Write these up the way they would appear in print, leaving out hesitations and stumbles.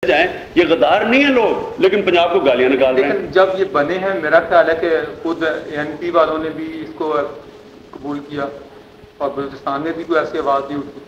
جائیں یہ غدار نہیں ہیں لوگ، لیکن پنجاب کو گالیاں نکال رہے ہیں. لیکن جب یہ بنے ہیں میرا خیال ہے کہ خود NP والوں نے بھی اس کو قبول کیا اور بلوچستان میں بھی کوئی ایسی آواز نہیں اٹھی.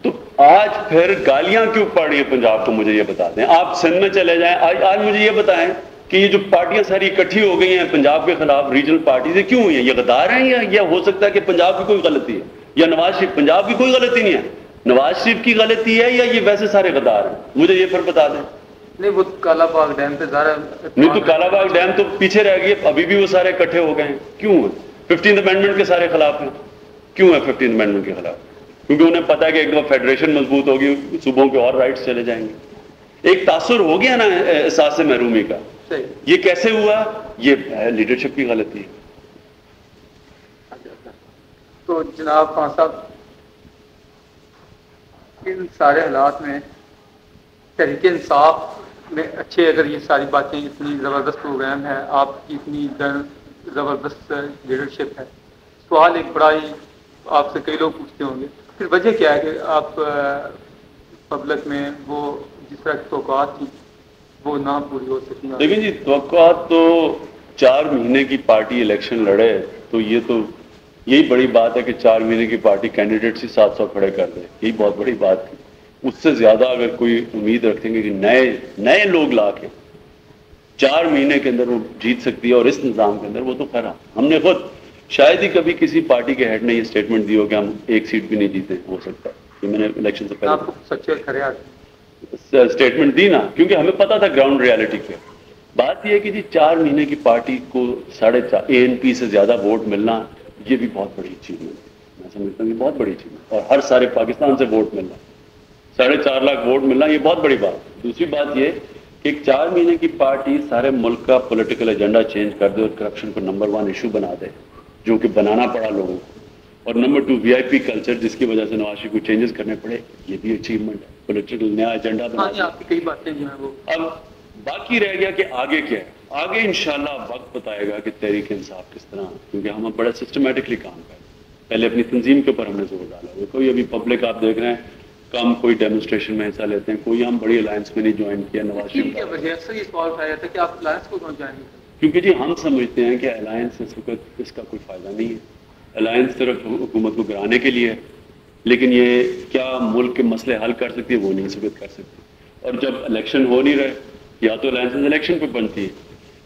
تو آج پھر گالیاں کیوں پڑ رہی ہیں پنجاب کو؟ مجھے یہ بتا دیں. آپ سندھ میں چلے جائیں، آج مجھے یہ بتائیں کہ یہ جو پارٹیاں ساری اکٹھی ہو گئی ہیں پنجاب کے خلاف، ریجنل پارٹیز، یہ کیوں ہوئی ہیں؟ یہ غدار ہیں یا ہو سکتا ہے کہ پنجاب کی کوئی غلطی ہے، یا نواز شریف؟ پنجاب کی کوئی غلطی نہیں ہے، نواز شریف کی غلطی ہے، یا یہ ویسے سارے غدار ہیں؟ مجھے یہ پھر بتا دیں. نہیں وہ کالا باغ ڈیم پہ ذرا نہیں تو کالا باغ ڈیم تو پیچھے رہ گئی، ابھی بھی وہ سارے اکٹھے ہو گئے ہیں. کیوں ہیں؟ 15th امینڈمنٹ کے سارے خلاف ہیں. کیوں ہے 15th امینڈمنٹ کے خلاف؟ کیونکہ انہیں پتا ہے کہ ایک دفعہ فیڈریشن مضبوط ہوگی صوبوں کے اور رائٹس چلے جائیں گے. ایک تاثر ہو گیا نا احساس محرومی کا. یہ کیسے ہوا؟ یہ لیڈرشپ کی غلطی ہے. تو جناب خان صاحب، ان سارے حالات میں تحریک انصاف میں اچھے، اگر یہ ساری باتیں اتنی زبردست پروگرام ہے، آپ کی اتنی زبردست لیڈرشپ ہے، سوال ایک بڑا ہی آپ سے کئی لوگ پوچھتے ہوں گے، پھر وجہ کیا ہے کہ آپ پبلک میں وہ جس طرح کی توقعات تھیں وہ نہ پوری ہو سکی؟ لیکن جی توقعات تو 4 مہینے کی پارٹی الیکشن لڑے تو یہ تو یہی بڑی بات ہے کہ 4 مہینے کی پارٹی کینڈیڈیٹس ہی 700 کھڑے کر دے، یہی بہت بڑی بات تھی. اس سے زیادہ اگر کوئی امید رکھیں گے کہ نئے لوگ لا کے 4 مہینے کے اندر وہ جیت سکتی ہے اور اس نظام کے اندر، وہ تو خرا ہم نے خود شاید ہی کبھی کسی پارٹی کے ہیڈ نے یہ اسٹیٹمنٹ دی ہو کہ ہم ایک سیٹ بھی نہیں جیتے. ہو سکتا ہے کہ میں نے الیکشن سے پہلے اسٹیٹمنٹ دی نا، کیونکہ ہمیں پتا تھا گراؤنڈ ریالٹی کیا. بات یہ ہے کہ جی 4 مہینے کی پارٹی کو 4.5 ANP سے زیادہ ووٹ ملنا، یہ بھی بہت بڑی اچیومنٹ ہے. میں سمجھتا ہوں یہ بہت بڑی اچیومنٹ، اور ہر سارے پاکستان سے ووٹ ملنا، 4.5 لاکھ ووٹ ملنا، یہ بہت بڑی بات. دوسری بات یہ کہ ایک 4 مہینے کی پارٹی سارے ملک کا پولیٹیکل ایجنڈا چینج کر دے اور کرپشن کو نمبر 1 ایشو بنا دے، جو کہ بنانا پڑا لوگوں کو، اور نمبر 2 VIP کلچر جس کی وجہ سے نواز شریف کو چینجز کرنے پڑے، یہ بھی اچیومنٹ ہے. پولیٹیکل نیا ایجنڈا بنا. اب باقی رہ گیا کہ آگے کیا ہے. آگے انشاءاللہ وقت بتائے گا کہ تحریک انصاف کس طرح، کیونکہ ہم اب بڑا سسٹمیٹکلی کام کر رہے ہیں. پہلے اپنی تنظیم کے اوپر ہم نے زور ڈالا. کوئی ابھی پبلک آپ دیکھ رہے ہیں کم کوئی ڈیمونسٹریشن میں حصہ لیتے ہیں، کوئی ہم بڑی الائنس میں نہیں جوائن کیا. نواز شریف کیونکہ جی ہم سمجھتے ہیں کہ الائنس اس وقت اس کا کوئی فائدہ نہیں ہے. الائنس صرف حکومت کو گرانے کے لیے ہے، لیکن یہ کیا ملک کے مسئلے حل کر سکتی ہے؟ وہ نہیں اس وقت کر سکتی. اور جب الیکشن ہو نہیں رہے یا تو الائنس الیکشن پہ بنتی ہے.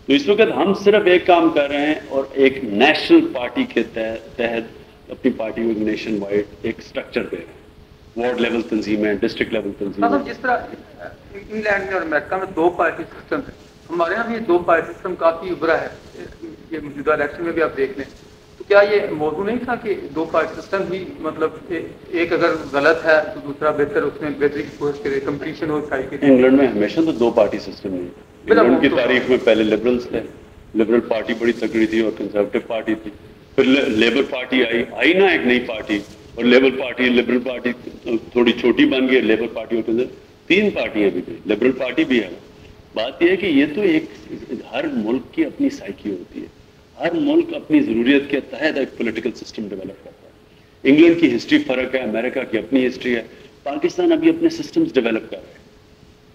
تو اس وقت ہم صرف ایک کام کر رہے ہیں اور ایک نیشنل پارٹی کے تحت اپنی پارٹی کو نیشن وائڈ ایک سٹرکچر دے رہے ہیں. وارڈ لیول تنظیمیں، ڈسٹرکٹ لیول تنظیمیں. جس طرح انگلینڈ میں اور امریکہ میں 2 پارٹی سسٹم ہے، ہمارے یہاں بھی 2 پارٹی سسٹم کافی ابھرا ہے. یہ موجودہ الیکشن میں بھی آپ دیکھ لیں تو کیا یہ موضوع نہیں تھا کہ 2 پارٹی سسٹم بھی مطلب ایک اگر غلط ہے تو دوسرا بہتر، اس میں بہتری کی کوشش کرے، کمپٹیشن ہو چاہیے کہ انگلینڈ میں ہمیشہ تو 2 پارٹی سسٹم نہیں. انگلینڈ کی تاریخ میں پہلے لبرلز تھے، لبرل پارٹی بڑی تکڑی تھی اور کنزرویٹو پارٹی تھی. پھر لیبر پارٹی آئی نا ایک نئی پارٹی، اور لیبر پارٹی لبرل پارٹی تھوڑی چھوٹی بن گئی. لیبر پارٹی کے اندر 3 پارٹیاں بھی تھیں، لبرل پارٹی بھی ہے. بات یہ ہے کہ یہ تو ایک ہر ملک کی اپنی سائیکی ہوتی ہے، ہر ملک اپنی ضروریت کے تحت ایک پولیٹیکل سسٹم ڈیولپ کرتا ہے. انگلینڈ کی ہسٹری فرق ہے، امریکہ کی اپنی ہسٹری ہے، پاکستان ابھی اپنے سسٹمز ڈیولپ کر رہے ہیں.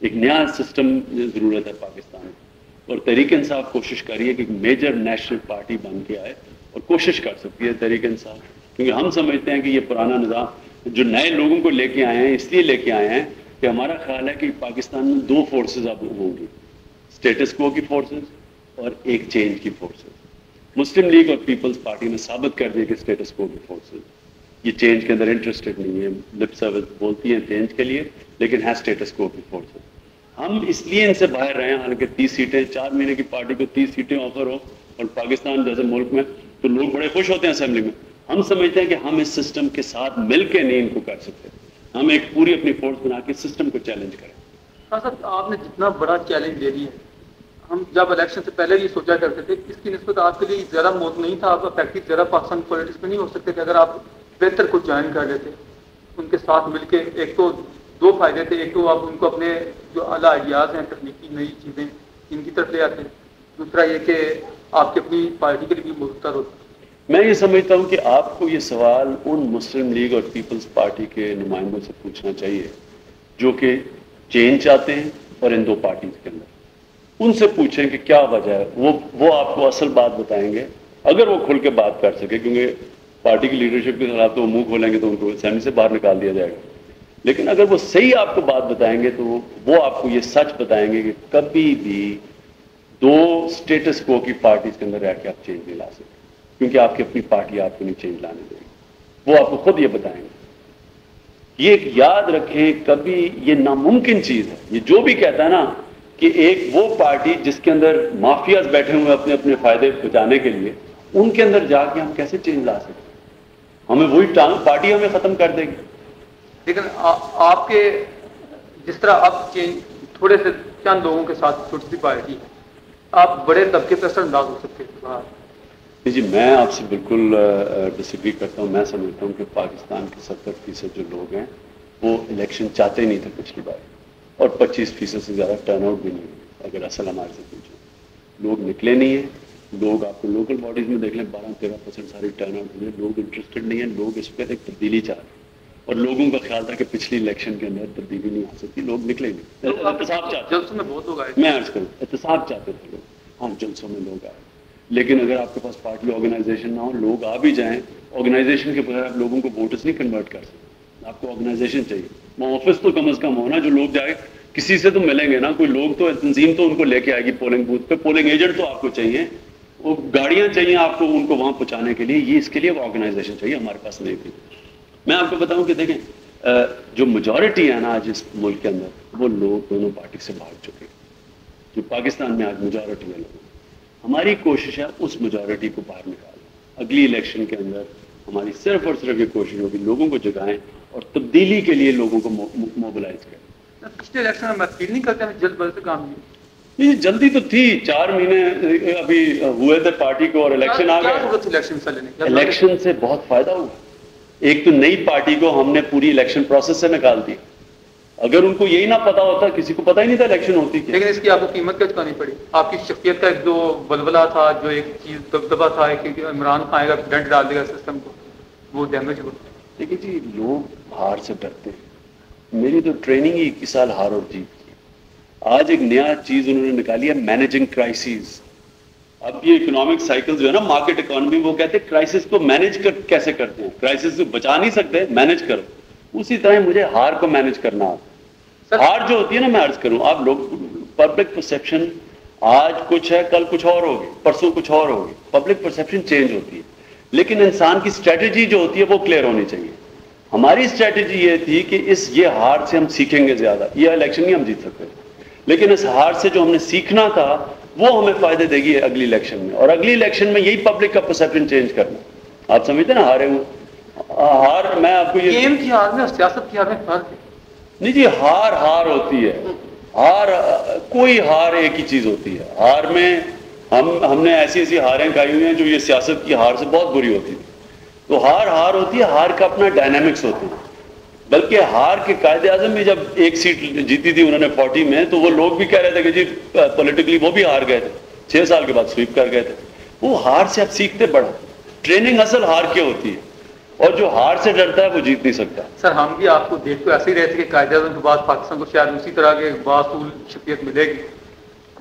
ایک نیا سسٹم ضرورت ہے پاکستان کی، اور تحریک انصاف کوشش کر رہی ہے کہ ایک میجر نیشنل پارٹی بن کے آئے، اور کوشش کر سکتی ہے تحریک انصاف. کیونکہ ہم سمجھتے ہیں کہ یہ پرانا نظام جو نئے لوگوں کو لے کے آئے ہیں اس لیے لے کے آئے ہیں کہ ہمارا خیال ہے کہ پاکستان میں 2 فورسز اب ہوں گی، اسٹیٹس کو کی فورسز اور ایک چینج کی فورسز. مسلم لیگ اور پیپلز پارٹی نے ثابت کر دیا کہ اسٹیٹس کو کی فورسز یہ چینج کے اندر انٹرسٹڈ نہیں ہے. لپ سروس بولتی ہیں چینج کے لیے، لیکن ہے اسٹیٹس کو کی فورسز. ہم اس لیے ان سے باہر رہے ہیں، حالانکہ 30 سیٹیں 4 مہینے کی پارٹی کو 30 سیٹیں آفر ہو اور پاکستان جیسے ملک میں تو لوگ بڑے خوش ہوتے ہیں اسمبلی میں. ہم سمجھتے ہیں کہ ہم اس سسٹم کے ساتھ مل کے نہیں ان کو کر سکتے. ہم ایک پوری اپنی فورس بنا کے سسٹم کو چیلنج کریں. ہاں سر، آپ نے جتنا بڑا چیلنج دے دیا ہے، ہم جب الیکشن سے پہلے یہ سوچا کرتے تھے اس کی نسبت آپ کے لیے زیادہ موت نہیں تھا. آپ افیکٹو زیادہ پاکستان پولیٹکس میں نہیں ہو سکتے کہ اگر آپ بہتر کو جوائن کر لیتے ان کے ساتھ مل کے. ایک تو 2 فائدے تھے، ایک تو آپ ان کو اپنے جو اعلیٰ آئیڈیاز ہیں، تکنیکی نئی چیزیں ان کی طرف لے آتے. دوسرا یہ کہ آپ کی اپنی پارٹی کے لیے بھی بہتر ہوتا. میں یہ سمجھتا ہوں کہ آپ کو یہ سوال ان مسلم لیگ اور پیپلز پارٹی کے نمائندوں سے پوچھنا چاہیے جو کہ چینج چاہتے ہیں اور ان دو پارٹیز کے اندر، ان سے پوچھیں کہ کیا وجہ ہے، وہ آپ کو اصل بات بتائیں گے اگر وہ کھل کے بات کر سکے، کیونکہ پارٹی کی لیڈرشپ کے خلاف تو وہ منہ کھولیں گے تو ان کو اسمبلی سے باہر نکال دیا جائے گا. لیکن اگر وہ صحیح آپ کو بات بتائیں گے تو وہ آپ کو یہ سچ بتائیں گے کہ کبھی بھی دو اسٹیٹس کو کی پارٹیز کے اندر رہ کے آپ چینج نہیں لا سکتے، کیونکہ آپ کی اپنی پارٹی آپ کو نہیں چینج لانے دے گی. وہ آپ کو خود یہ بتائیں گے. یہ ایک یاد رکھیں، کبھی یہ ناممکن چیز ہے. یہ جو بھی کہتا ہے نا کہ ایک وہ پارٹی جس کے اندر مافیاز بیٹھے ہوئے اپنے اپنے فائدے بچانے کے لیے، ان کے اندر جا کے ہم کیسے چینج لا سکتے؟ ہمیں وہی پارٹی ہمیں ختم کر دے گی. لیکن آپ کے جس طرح اب تھوڑے سے چند لوگوں کے ساتھ چھوٹی سی پارٹی ہے، آپ بڑے طبقے پر اثر انداز ہو سکتے ہیں. جی میں آپ سے بالکل ڈس ایگری کرتا ہوں. میں سمجھتا ہوں کہ پاکستان کے 70% جو لوگ ہیں وہ الیکشن چاہتے نہیں تھے پچھلی بار، اور 25% سے زیادہ ٹرن آؤٹ بھی نہیں ہے. اگر اصل ہمارے سے پوچھیں، لوگ نکلے نہیں ہیں. لوگ آپ کو لوکل باڈیز میں دیکھ لیں 12-13% ساری ٹرن آؤٹ ہوئی ہے. لوگ انٹرسٹڈ نہیں ہیں. لوگ اس پہ ایک تبدیلی چاہ رہے ہیں، اور لوگوں کا خیال تھا کہ پچھلی الیکشن کے اندر تبدیلی نہیں آ سکتی. لوگ نکلے نہیں. احتساب چاہتے، جلسوں میں بہت لوگ آئے، میں عرض کروں احتساب چاہتے تھے لوگ. ہاں جلسوں میں لوگ آئے، لیکن اگر آپ کے پاس پارٹی آرگنائزیشن نہ ہو، لوگ آ بھی جائیں، آرگنائزیشن کے بغیر آپ لوگوں کو ووٹرز نہیں کنورٹ کر سکتے. آپ کو آرگنائزیشن چاہیے. وہ آفس تو کم از کم ہونا، جو لوگ جائے کسی سے تو ملیں گے نا. کوئی لوگ تو تنظیم تو ان کو لے کے آئے گی پولنگ بوتھ پہ. پولنگ ایجنٹ تو آپ کو چاہیے، وہ گاڑیاں چاہیے آپ کو ان کو وہاں پہنچانے کے لیے. یہ اس کے لیے وہ آرگنائزیشن چاہیے. ہمارے پاس نہیں تھی. میں آپ کو بتاؤں کہ دیکھیں جو میجورٹی ہے نا آج اس ملک کے اندر، وہ لوگ دونوں پارٹی سے بھاگ چکے ہیں. جو پاکستان میں آج میجورٹی ہے لوگ، ہماری کوشش ہے اس میجورٹی کو باہر نکالنا. اگلی الیکشن کے اندر ہماری صرف اور صرف یہ کوشش ہوگی لوگوں کو جگائیں اور تبدیلی کے لیے لوگوں کو موبلائز کریں. پچھلے الیکشن میں فیل نہیں کرتے جلد بازی سے کام نہیں. یہ جلدی تو تھی، 4 مہینے ابھی ہوئے تھے پارٹی کو اور الیکشن آ گئے. الیکشن سے بہت فائدہ ہوا. ایک تو نئی پارٹی کو ہم نے پوری الیکشن پروسیس سے نکال دی. اگر ان کو یہی نہ پتا ہوتا، کسی کو پتا ہی نہیں تھا الیکشن ہوتی کیا. لیکن اس کی آپ کو قیمت کیا چکانی پڑی؟ آپ کی شخصیت کا ایک جو بلبلا تھا، جو ایک چیز دبدبا تھا کہ عمران خان آئے گا ڈنڈ ڈال دے گا سسٹم کو، وہ ڈیمیج ہوا. دیکھیے جی، لوگ ہار سے ڈرتے ہیں. میری تو ٹریننگ ہی 21 سال ہار اور جیت کی. آج ایک نیا چیز انہوں نے نکالی ہے، مینیجنگ کرائسس. اب یہ اکنامک سائیکل جو ہے نا، مارکیٹ اکانومی، وہ کہتے ہیں کرائسس کو مینیج کیسے کرتے ہیں. کرائسس کو بچا نہیں سکتے، مینیج کرو. اسی طرح مجھے ہار کو مینیج کرنا آتا. ہار جو ہوتی ہے نا، میں عرض کروں، آپ لوگ پبلک پرسیپشن آج کچھ ہے، کل کچھ اور ہوگی، پرسوں کچھ اور ہوگی. پبلک پرسیپشن چینج ہوتی ہے، لیکن انسان کی اسٹریٹجی جو ہوتی ہے وہ کلیئر ہونی چاہیے. ہماری اسٹریٹجی یہ تھی کہ یہ ہار سے ہم سیکھیں گے زیادہ. یہ الیکشن نہیں ہم جیت سکتے، لیکن اس ہار سے جو ہم نے سیکھنا تھا وہ ہمیں فائدے دے گی اگلی الیکشن میں. اور اگلی الیکشن میں یہی پبلک کا پرسیپشن چینج کرنا. آپ سمجھتے نا ہارے ہوئے ہار. میں آپ کو یہ گیم کی ہار میں اور سیاست کی ہار میں فرق ہے. نہیں جی، ہار ہوتی ہے. ہار کوئی ہار ایک ہی چیز ہوتی ہے. ہار میں ہم نے ایسی ہاریں کھائی ہوئی ہیں جو یہ سیاست کی ہار سے بہت بری ہوتی ہے. تو ہار ہوتی ہے. ہار کا اپنا ڈائنامکس ہوتی ہے. بلکہ ہار کے قائد اعظم بھی جب ایک سیٹ جیتی تھی انہوں نے 40 میں، تو وہ لوگ بھی کہہ رہے تھے کہ جی پولیٹیکلی وہ بھی ہار گئے تھے. 6 سال کے بعد سویپ کر گئے تھے. وہ ہار سے آپ سیکھتے بڑھا. ٹریننگ اصل ہار کی ہوتی ہے، اور جو ہار سے ڈرتا ہے وہ جیت نہیں سکتا. سر ہم بھی آپ کو دیکھ تو ایسے ہی رہے تھے کہ قائد اعظم کے بعد پاکستان کو شاید اسی طرح کے باصول شخصیت ملے گی،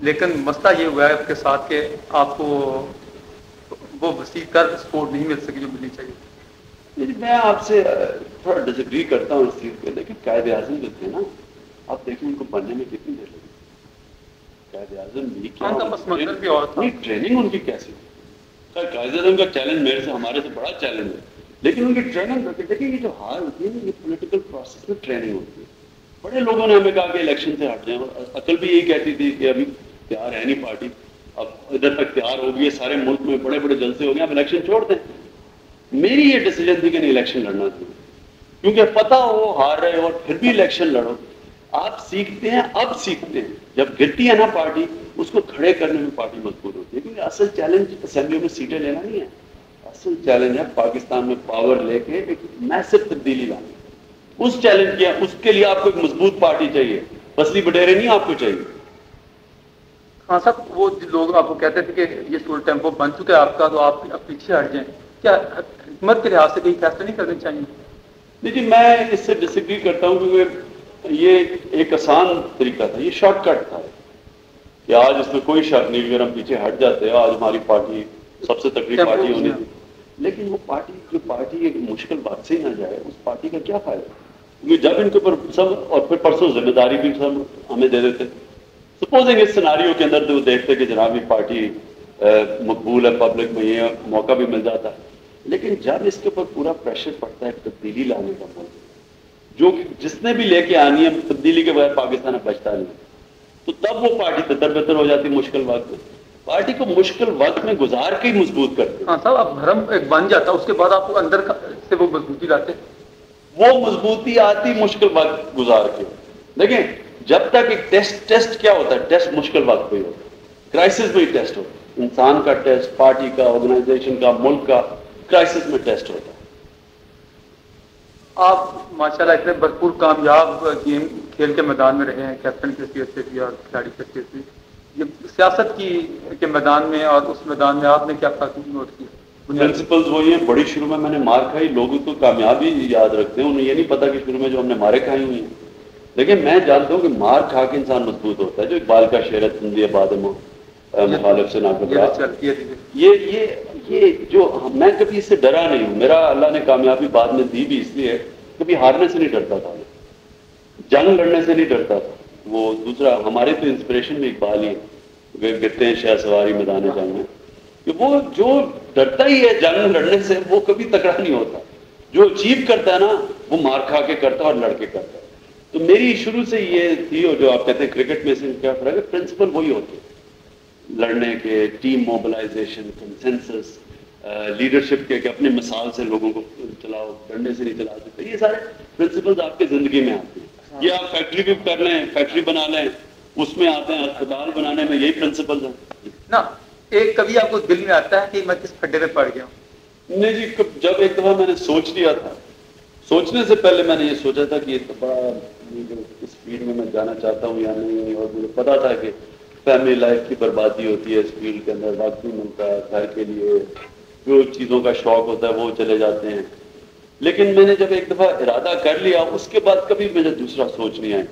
لیکن مسئلہ یہ ہوا ہے آپ کے ساتھ کہ آپ کو وہ وسیع تر سپورٹ نہیں مل سکی جو ملنی چاہیے. میں آپ سے تھوڑا ڈس ایگری کرتا ہوں اس چیز پہ. لیکن قائد اعظم جو تھے نا، آپ دیکھیں ان کو بننے میں کتنی دیر لگی. قائد اعظم بھی کیا ٹریننگ ان کی کیسی تھی. قائد اعظم کا چیلنج میرے سے ہمارے سے بڑا چیلنج ہے، لیکن ان کی ٹریننگ دیکھیں. یہ جو ہار ہوتی ہے نا، یہ پولیٹیکل پروسیس میں ٹریننگ ہوتی ہے. بڑے لوگوں نے ہمیں کہا کہ الیکشن سے ہٹ جائیں، اور عقل بھی یہی کہتی تھی کہ ابھی تیار ہے نہیں پارٹی. اب ادھر تک تیار ہو گئی ہے، سارے ملک میں بڑے بڑے جلسے ہو گئے، اب الیکشن چھوڑ دیں. میری یہ ڈیسیجن تھی کہ نہیں، الیکشن لڑنا تھی، کیونکہ پتہ ہو ہار رہے ہو اور پھر بھی الیکشن لڑو. آپ سیکھتے ہیں، اب سیکھتے ہیں. جب گرتی ہے نا پارٹی، اس کو کھڑے کرنے میں پارٹی مضبوط ہوتی ہے. کیونکہ اصل چیلنج اسمبلی میں سیٹیں لینا نہیں ہے. اصل چیلنج ہے پاکستان میں پاور لے کے ایک میسو تبدیلی لانی. اس چیلنج کیا، اس کے لیے آپ کو ایک مضبوط پارٹی چاہیے. پسلی بٹیرے نہیں آپ کو چاہیے. ہاں صاحب، وہ لوگ آپ کو کہتے تھے کہ یہ سول ٹیمپو بن چکا ہے آپ کا، تو آپ پیچھے ہٹ جائیں. کیا حکومت کے لحاظ سے کہیں فیصلہ نہیں کرنے چاہیے؟ دیکھیے میں اس سے ڈس ایگری کرتا ہوں، کیونکہ یہ ایک آسان طریقہ تھا، یہ شارٹ کٹ تھا کہ آج اس میں کوئی شک نہیں، اگر ہم پیچھے ہٹ جاتے ہیں آج ہماری پارٹی سب سے تکڑی پارٹی ہونی تھی. لیکن وہ پارٹی ایک مشکل بات سے ہی نہ جائے، اس پارٹی کا کیا فائدہ؟ کیونکہ جب ان کے اوپر سب، اور پھر پرسوں ذمہ داری بھی سب ہمیں دے دیتے. سپوزنگ اس سیناریو کے اندر تو دیکھتے کہ جناب یہ پارٹی مقبول ہے، پبلک میں یہ موقع بھی مل جاتا ہے. لیکن جب اس کے اوپر پورا پریشر پڑتا ہے تبدیلی لانے کا، جو جس نے بھی لے کے آنی ہے، تبدیلی کے بغیر پاکستان بچتا نہیں، تو تب وہ پارٹی تتر بتر ہو جاتی مشکل وقت میں. پارٹی کو مشکل وقت میں گزار کے ہی مضبوط کرتے. ہاں صاحب، اب بھرم ایک بن جاتا اس کے بعد آپ کو اندر سے وہ مضبوطی لاتے. وہ مضبوطی آتی مشکل وقت گزار کے. دیکھیں جب تک ایک ٹیسٹ کیا ہوتا ہے؟ ٹیسٹ مشکل وقت پہ ہی ہوتا ہے، کرائسس میں ہی ٹیسٹ ہوتا ہے. انسان کا ٹیسٹ، پارٹی کا، آرگنائزیشن کا، ملک کا کرائسس میں ٹیسٹ ہوتا ہے. آپ ماشاءاللہ اتنے بھرپور کامیاب گیم کھیل کے میدان میں رہے ہیں، کیپٹن کی حیثیت سے بھی اور کھلاڑی کی حیثیت سے. یہ سیاست کے میدان میں اور اس میدان میں آپ نے کیا خاصی نوٹ کی؟ پرنسپلز وہی ہیں. بڑی شروع میں نے مار کھائی، لوگ تو کامیابی یاد رکھتے ہیں، انہیں یہ نہیں پتا کہ شروع میں جو ہم نے مارے کھائی ہوئی ہیں. لیکن میں جانتا ہوں کہ مار کھا کے انسان مضبوط ہوتا ہے. جو اقبال کا شعر ہے، تندی بعد مخالف سے نہ گھبرا، یہ جو میں کبھی اس سے ڈرا نہیں ہوں. میرا اللہ نے کامیابی بعد میں دی بھی اس لیے کبھی ہارنے سے نہیں ڈرتا تھا، جنگ لڑنے سے نہیں ڈرتا تھا. وہ دوسرا ہمارے تو انسپریشن میں اقبال ہی کہتے ہیں شہر سواری میدان جنگ میں، کہ وہ جو ڈرتا ہی ہے جنگ لڑنے سے وہ کبھی تکڑا نہیں ہوتا. جو اچیو کرتا ہے نا وہ مار کھا کے کرتا ہے اور لڑ کے کرتا ہے. تو میری شروع سے یہ تھی، اور جو آپ کہتے ہیں کرکٹ میں سے کیا فرق ہے، پرنسپل وہی ہوتے ہیں لڑنے کے، ٹیم موبلائزیشن، کنسنسس، لیڈرشپ کے، کہ اپنے مثال سے لوگوں کو چلاؤ، ڈنڈے سے نہیں چلا سکتے. یہ سارے پرنسپلز آپ کی زندگی میں آتے ہیں. یہ آپ فیکٹری بھی کر لیں، فیکٹری بنا لیں، اس میں آتے ہیں. اسپتال بنانے میں یہی پرنسپلز ہیں نا. ایک کبھی آپ کو دل میں آتا ہے کہ میں کس کھڈے میں پڑ گیا ہوں؟ نہیں جی، جب ایک دفعہ میں نے سوچ لیا تھا، سوچنے سے پہلے میں نے یہ سوچا تھا کہ یہ بڑا اس فیلڈ میں جانا چاہتا ہوں یا نہیں، اور مجھے پتا تھا کہ فیملی لائف کی بربادی ہوتی ہے اس فیلڈ کے اندر، وقت نہیں ملتا ہے گھر کے لیے، جو چیزوں کا شوق ہوتا ہے وہ چلے جاتے ہیں. لیکن میں نے جب ایک دفعہ ارادہ کر لیا، اس کے بعد کبھی مجھے دوسرا سوچ نہیں آئی.